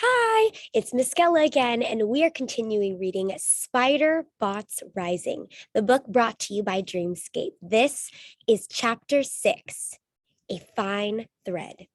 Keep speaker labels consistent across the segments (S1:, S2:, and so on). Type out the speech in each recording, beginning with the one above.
S1: Hi, it's Miss Gella again, and we are continuing reading Spider Bots Rising, the book brought to you by Dreamscape. This is chapter 6, A Fine Thread.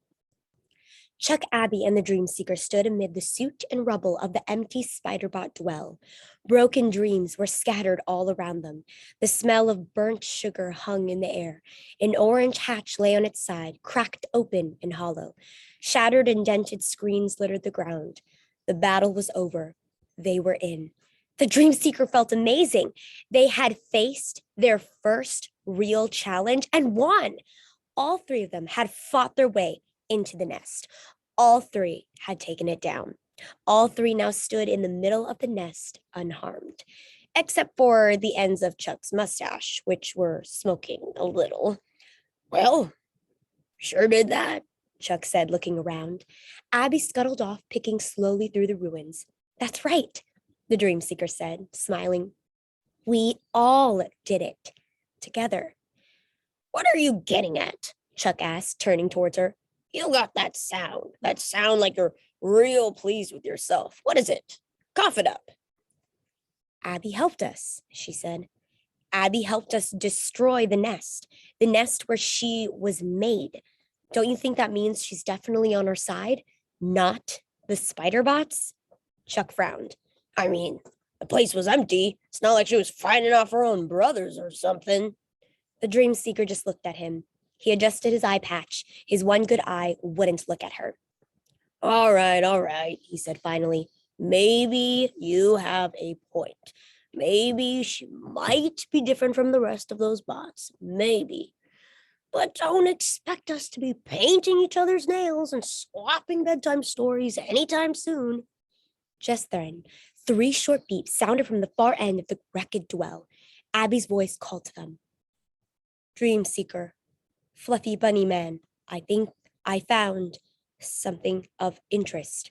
S1: Chuck, Abby, and the Dream Seeker stood amid the soot and rubble of the empty Spiderbot dwell. Broken dreams were scattered all around them. The smell of burnt sugar hung in the air. An orange hatch lay on its side, cracked open and hollow. Shattered and dented screens littered the ground. The battle was over. They were in. The Dream Seeker felt amazing. They had faced their first real challenge and won. All three of them had fought their way into the nest. All three had taken it down. All three now stood in the middle of the nest unharmed, except for the ends of Chuck's mustache, which were smoking a little. Well, sure did that, Chuck said, looking around. Abby scuttled off, picking slowly through the ruins. That's right, the Dream Seeker said, smiling. We all did it together. What are you getting at? Chuck asked, turning towards her. You got that sound like you're real pleased with yourself. What is it? Cough it up. Abby helped us, she said. Abby helped us destroy the nest where she was made. Don't you think that means she's definitely on our side, not the spider bots? Chuck frowned. I mean, the place was empty. It's not like she was fighting off her own brothers or something. The Dream Seeker just looked at him. He adjusted his eye patch. His one good eye wouldn't look at her. All right, he said finally. Maybe you have a point. Maybe she might be different from the rest of those bots. Maybe. But don't expect us to be painting each other's nails and swapping bedtime stories anytime soon. Just then, 3 short beeps sounded from the far end of the wrecked dwell. Abby's voice called to them. Dream Seeker, Fluffy Bunny Man, I think I found something of interest.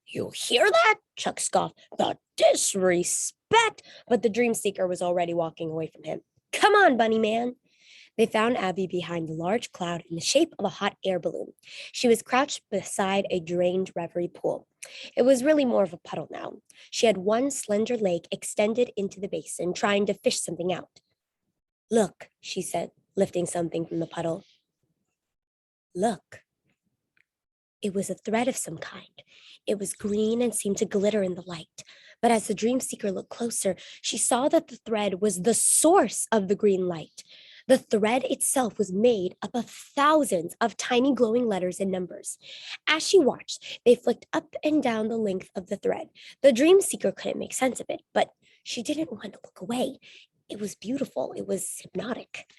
S1: You hear that? Chuck scoffed. The disrespect! But the Dream Seeker was already walking away from him. Come on, Bunny Man. They found Abby behind a large cloud in the shape of a hot air balloon. She was crouched beside a drained reverie pool. It was really more of a puddle now. She had one slender leg extended into the basin, trying to fish something out. Look, she said, lifting something from the puddle. Look. It was a thread of some kind. It was green and seemed to glitter in the light. But as the Dream Seeker looked closer, she saw that the thread was the source of the green light. The thread itself was made up of thousands of tiny glowing letters and numbers. As she watched, they flicked up and down the length of the thread. The Dream Seeker couldn't make sense of it, but she didn't want to look away. It was beautiful. It was hypnotic.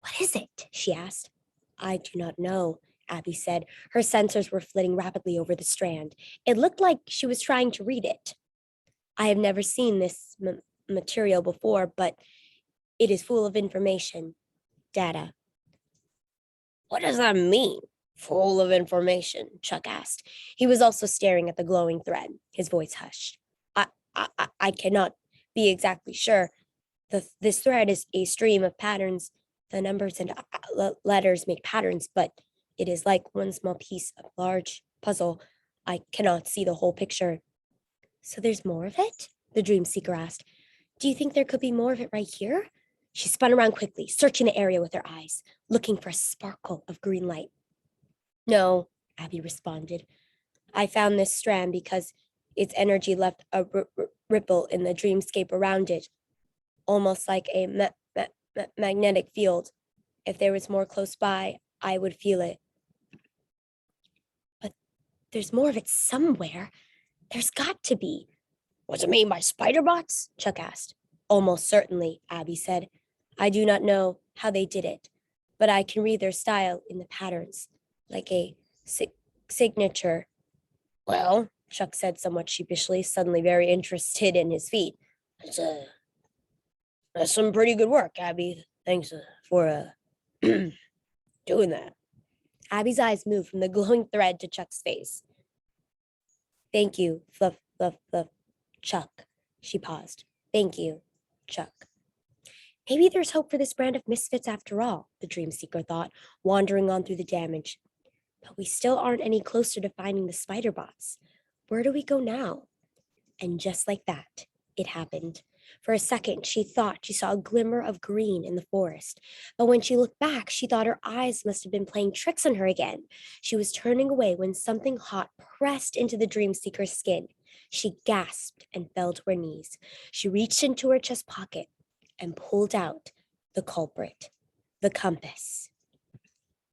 S1: What is it? She asked. I do not know, Abby said. Her sensors were flitting rapidly over the strand. It looked like she was trying to read it. I have never seen this material before, but it is full of information, data. What does that mean? Full of information, Chuck asked. He was also staring at the glowing thread, his voice hushed. I cannot be exactly sure. This thread is a stream of patterns. The numbers and letters make patterns, but it is like one small piece of a large puzzle. I cannot see the whole picture. So there's more of it? The Dream Seeker asked. Do you think there could be more of it right here? She spun around quickly, searching the area with her eyes, looking for a sparkle of green light. No, Abby responded. I found this strand because its energy left a ripple in the dreamscape around it, almost like a magnetic field. If there was more close by, I would feel it. But there's more of it somewhere. There's got to be. What's it mean by spider bots? Chuck asked. Almost certainly, Abby said. I do not know how they did it, but I can read their style in the patterns, like a signature. Well, Chuck said somewhat sheepishly, suddenly very interested in his feat. That's some pretty good work, Abby. Thanks for doing that. Abby's eyes moved from the glowing thread to Chuck's face. Thank you, Fluff, Chuck. She paused. Thank you, Chuck. Maybe there's hope for this brand of misfits after all, the Dream Seeker thought, wandering on through the damage. But we still aren't any closer to finding the spider bots. Where do we go now? And just like that, it happened. For a second, she thought she saw a glimmer of green in the forest. But when she looked back, she thought her eyes must have been playing tricks on her again. She was turning away when something hot pressed into the dream seeker's skin. She gasped and fell to her knees. She reached into her chest pocket and pulled out the culprit, the compass.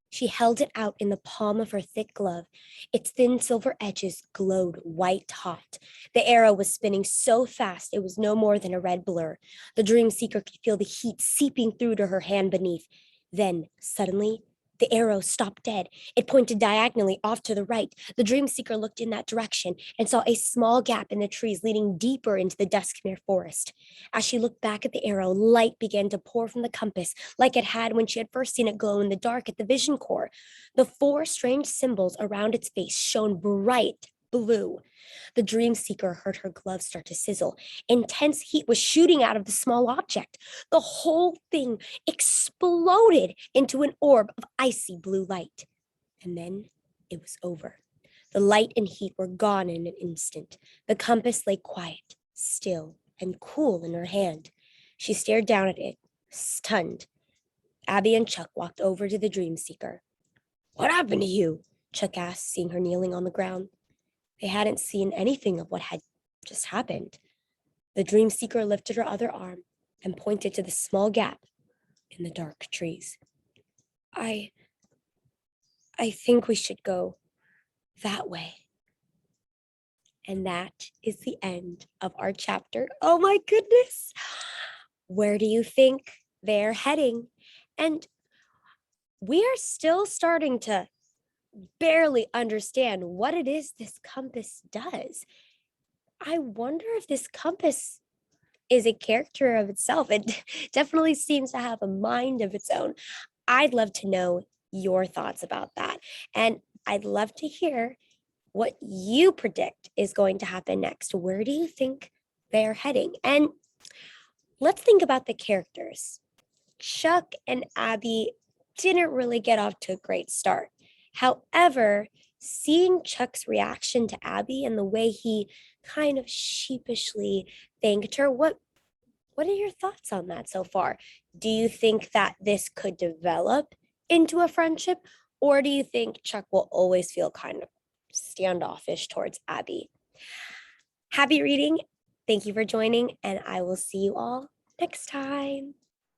S1: She held it out in the palm of her thick glove. Its thin silver edges glowed white hot. The arrow was spinning so fast it was no more than a red blur. The dream seeker could feel the heat seeping through to her hand beneath. Then, suddenly, the arrow stopped dead. It pointed diagonally off to the right. The dream seeker looked in that direction and saw a small gap in the trees leading deeper into the Duskmere forest. As she looked back at the arrow, light began to pour from the compass like it had when she had first seen it glow in the dark at the vision core. The four strange symbols around its face shone bright blue. The dream seeker heard her glove start to sizzle. Intense heat was shooting out of the small object. The whole thing exploded into an orb of icy blue light. And then it was over. The light and heat were gone in an instant. The compass lay quiet, still, and cool in her hand. She stared down at it, stunned. Abby and Chuck walked over to the dream seeker. "What happened to you?" Chuck asked, seeing her kneeling on the ground. They hadn't seen anything of what had just happened. The dream seeker lifted her other arm and pointed to the small gap in the dark trees. I think we should go that way. And that is the end of our chapter. Oh my goodness. Where do you think they're heading? And we are still starting to barely understand what it is this compass does. I wonder if this compass is a character of itself. It definitely seems to have a mind of its own. I'd love to know your thoughts about that. And I'd love to hear what you predict is going to happen next. Where do you think they're heading? And let's think about the characters. Chuck and Abby didn't really get off to a great start. However, seeing Chuck's reaction to Abby and the way he kind of sheepishly thanked her, what are your thoughts on that so far? Do you think that this could develop into a friendship, or do you think Chuck will always feel kind of standoffish towards Abby? Happy reading. Thank you for joining, and I will see you all next time.